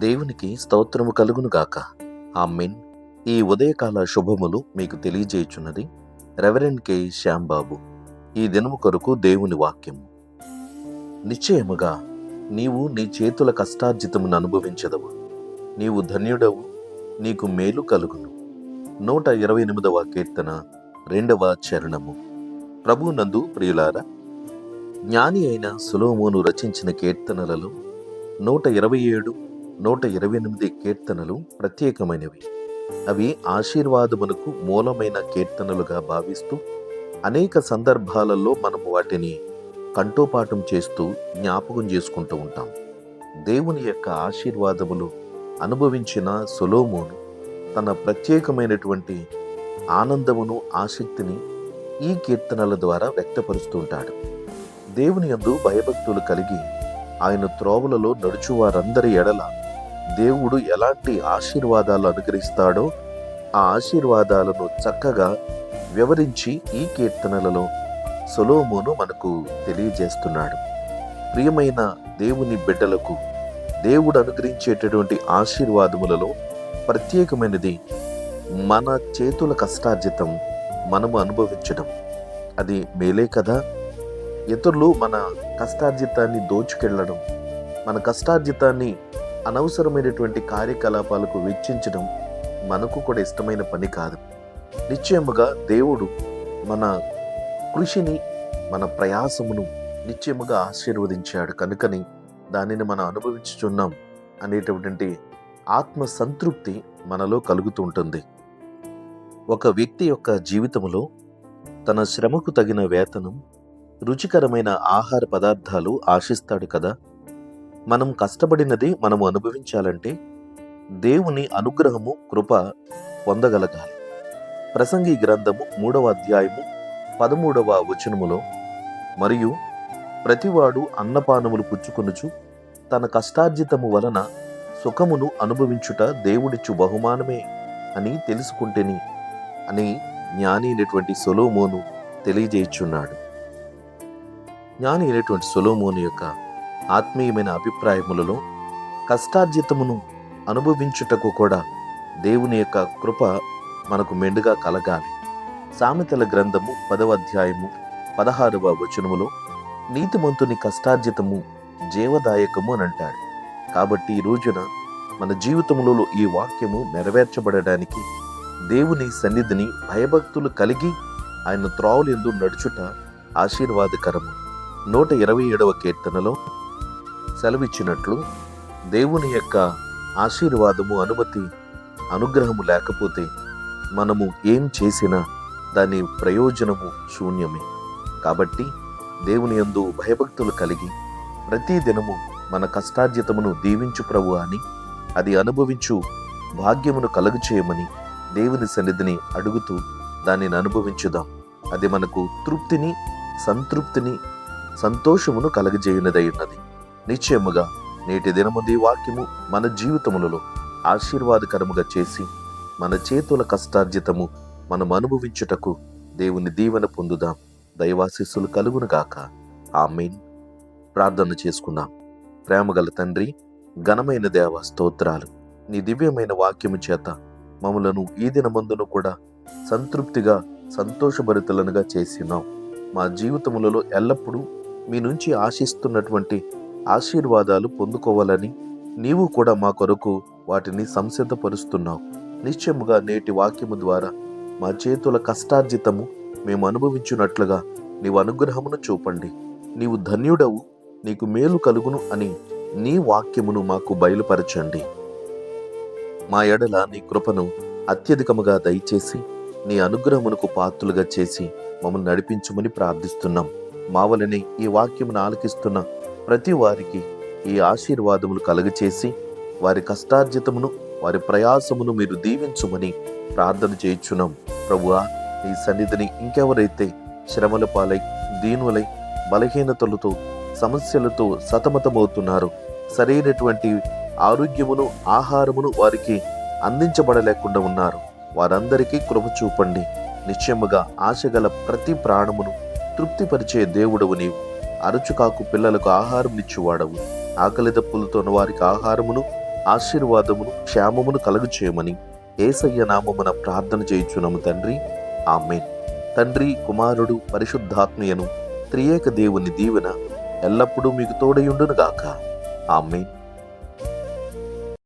దేవునికి స్తోత్రము కలుగును గాక. ఆమేన్. ఈ ఉదయకాల శుభములు మీకు తెలియజేయుచున్నది రెవరెండ్ కె శ్యాంబాబు. ఈ దినము కొరకు దేవుని వాక్యము. నిశ్చయముగా నీవు నీ చేతుల కష్టార్జితమును అనుభవించదవు. నీవు ధన్యుడవు, నీకు మేలు కలుగును. 128వ కీర్తన 2వ చరణము. ప్రభునందు ప్రియులారా, జ్ఞాని అయిన సొలొమోను రచించిన కీర్తనలలో 127, 128 కీర్తనలు ప్రత్యేకమైనవి. అవి ఆశీర్వాదమునకు మూలమైన కీర్తనలుగా భావిస్తూ అనేక సందర్భాలలో మనము వాటిని కంఠోపాఠం చేస్తూ జ్ఞాపకం చేసుకుంటూ ఉంటాం. దేవుని యొక్క ఆశీర్వాదములు అనుభవించిన సొలొమోను తన ప్రత్యేకమైనటువంటి ఆనందమును, ఆసక్తిని ఈ కీర్తనల ద్వారా వ్యక్తపరుస్తుంటాడు. దేవుని యందు భయభక్తులు కలిగి ఆయన త్రోవలలో నడుచువారందరి ఎడల దేవుడు ఎలాంటి ఆశీర్వాదాలు అనుగ్రహిస్తాడో ఆ ఆశీర్వాదాలను చక్కగా వివరించి ఈ కీర్తనలలో సొలొమోను మనకు తెలియజేస్తున్నాడు. ప్రియమైన దేవుని బిడ్డలకు దేవుడు అనుగ్రహించేటటువంటి ఆశీర్వాదములలో ప్రత్యేకమైనది మన చేతుల కష్టార్జితం మనము అనుభవించడం. అది మేలే కదా. ఇతరులు మన కష్టార్జితాన్ని దోచుకెళ్ళడం, మన కష్టార్జితాన్ని అనవసరమైనటువంటి కార్యకలాపాలకు వెచ్చించడం మనకు కూడా ఇష్టమైన పని కాదు. నిశ్చయముగా దేవుడు మన కృషిని, మన ప్రయాసమును నిశ్చయముగా ఆశీర్వదించాడు. కనుకని దానిని మనం అనుభవించుచున్నాం అనేటటువంటి ఆత్మ సంతృప్తి మనలో కలుగుతూ ఉంటుంది. ఒక వ్యక్తి యొక్క జీవితంలో తన శ్రమకు తగిన వేతనం, రుచికరమైన ఆహార పదార్థాలు ఆశిస్తాడు కదా. మనం కష్టపడినది మనము అనుభవించాలంటే దేవుని అనుగ్రహము, కృప పొందగలగాలి. ప్రసంగి గ్రంథము 3వ అధ్యాయము 13వ వచనములో, మరియు ప్రతివాడు అన్నపానములు పుచ్చుకొనుచు తన కష్టార్జితము వలన సుఖమును అనుభవించుట దేవుడిచ్చు బహుమానమే అని తెలుసుకుంటేని అని జ్ఞాని అయినటువంటి సొలొమోను తెలియజేయుచున్నాడు. జ్ఞాని అయినటువంటి సొలొమోను యొక్క ఆత్మీయమైన అభిప్రాయములలో కష్టార్జితమును అనుభవించుటకు కూడా దేవుని యొక్క కృప మనకు మెండుగా కలగాలి. సామెతల గ్రంథము 10వ అధ్యాయము 16వ వచనములో, నీతిమంతుని కష్టార్జితము జీవదాయకము అని అంటాడు. కాబట్టి ఈ రోజున మన జీవితంలో ఈ వాక్యము నెరవేర్చబడడానికి దేవుని సన్నిధిని భయభక్తులు కలిగి ఆయన త్రోవలందు నడుచుట ఆశీర్వాదకరము. 127వ కీర్తనలో సెలవిచ్చినట్లు, దేవుని యొక్క ఆశీర్వాదము, అనుమతి, అనుగ్రహము లేకపోతే మనము ఏం చేసినా దాని ప్రయోజనము శూన్యమే. కాబట్టి దేవుని యందు భయభక్తులు కలిగి ప్రతి దినము మన కష్టార్జితమును దీవించు ప్రభు అని, అది అనుభవించు భాగ్యమును కలుగు చేయమని దేవుని సన్నిధిని అడుగుతూ దానిని అనుభవించుదాం. అది మనకు తృప్తిని, సంతృప్తిని, సంతోషమును కలగజేయునదై ఉన్నది. నిశ్చయముగా నేటి దినముంది వాక్యము మన జీవితములలో ఆశీర్వాదకరముగా చేసి మన చేతుల కష్టార్జితము మనం అనుభవించుటకు దేవుని దీవెన పొందుదాం. దైవాశీస్సులు కలుగును గాక. ఆమేన్. ప్రార్థన చేసుకుందాం. ప్రేమగల తండ్రి, ఘనమైన దేవ, స్తోత్రాలు. నీ దివ్యమైన వాక్యము చేత మమ్మలను ఈ దినమందును కూడా సంతృప్తిగా, సంతోషభరితులనుగా చేసినాం. మా జీవితములలో ఎల్లప్పుడూ మీ నుంచి ఆశిస్తున్నటువంటి ఆశీర్వాదాలు పొందుకోవాలని నీవు కూడా మా కొరకు వాటిని సంసిద్ధపరుస్తున్నావు. నిశ్చయముగా నేటి వాక్యము ద్వారా మా చేతుల కష్టార్జితము మేము అనుభవించున్నట్లుగా నీవు అనుగ్రహమును చూపండి. నీవు ధన్యుడవు, నీకు మేలు కలుగును అని నీ వాక్యమును మాకు బయలుపరచండి. మా ఎడల నీ కృపను అత్యధికముగా దయచేసి నీ అనుగ్రహమునకు పాత్రులుగా చేసి మమ్మల్ని నడిపించమని ప్రార్థిస్తున్నాం. మా వలనే ఈ వాక్యమును ఆలకిస్తున్న ప్రతి వారికి ఈ ఆశీర్వాదములు కలుగచేసి వారి కష్టార్జితమును, వారి ప్రయాసమును మీరు దీవించుమని ప్రార్థన చేయుచున్నాం. ప్రభువా, ఈ సన్నిధిని ఇంకెవరైతే శ్రమల పాలై, దీనులై, బలహీనతలతో, సమస్యలతో సతమతమవుతున్నారో, సరైనటువంటి ఆరోగ్యమును, ఆహారమును వారికి అందించబడలేకుండా ఉన్నారు, వారందరికీ కృప చూపండి. నిశ్చయముగా ఆశగల ప్రతి ప్రాణమును తృప్తిపరిచే దేవుడవు నీవు. అరచుకాకు పిల్లలకు ఆహారం ఇచ్చువాడవు. ఆకలి దప్పులతో వారికి ఆహారమును, ఆశీర్వాదమును క్షేమమును కలుగు చేయమని యేసయ్య నామమున ప్రార్థన చేయుచున్నాము తండ్రి. ఆమేన్. తండ్రి, కుమారుడు, పరిశుద్ధాత్మయను త్రియేక దేవుని దీవెన ఎల్లప్పుడూ మీకు తోడయుండును గాక. ఆమేన్.